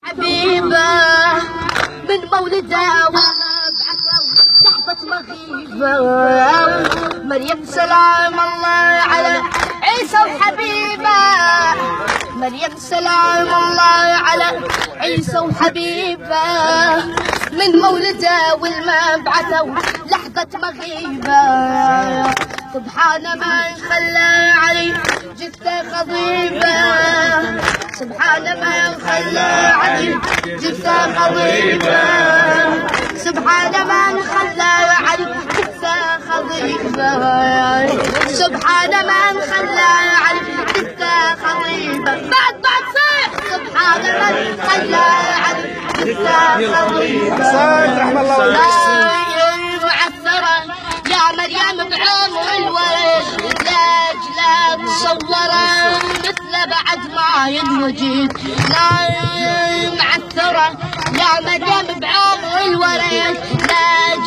حبيبه من مولده ومبعثه لحظة مغيبه. مريم سلام الله على عيسى وحبيبه، مريم سلام الله على عيسى وحبيبه من مولده والمبعثه لحظة مغيبه. سبحان من خلى علي جثة خضيبة، سبحان من خلى علي جثة خضيبة، سبحان من خلى علي جثة خضيبة، سبحان من خلى علي جثة خضيبة. بعد صيح سبحان من خلى علي جثة خضيبة. رحمة الله معثرة يا مريم بعمر الولد لا مصورة مثل بعد ما ينوجد. لا معثرة يا مريم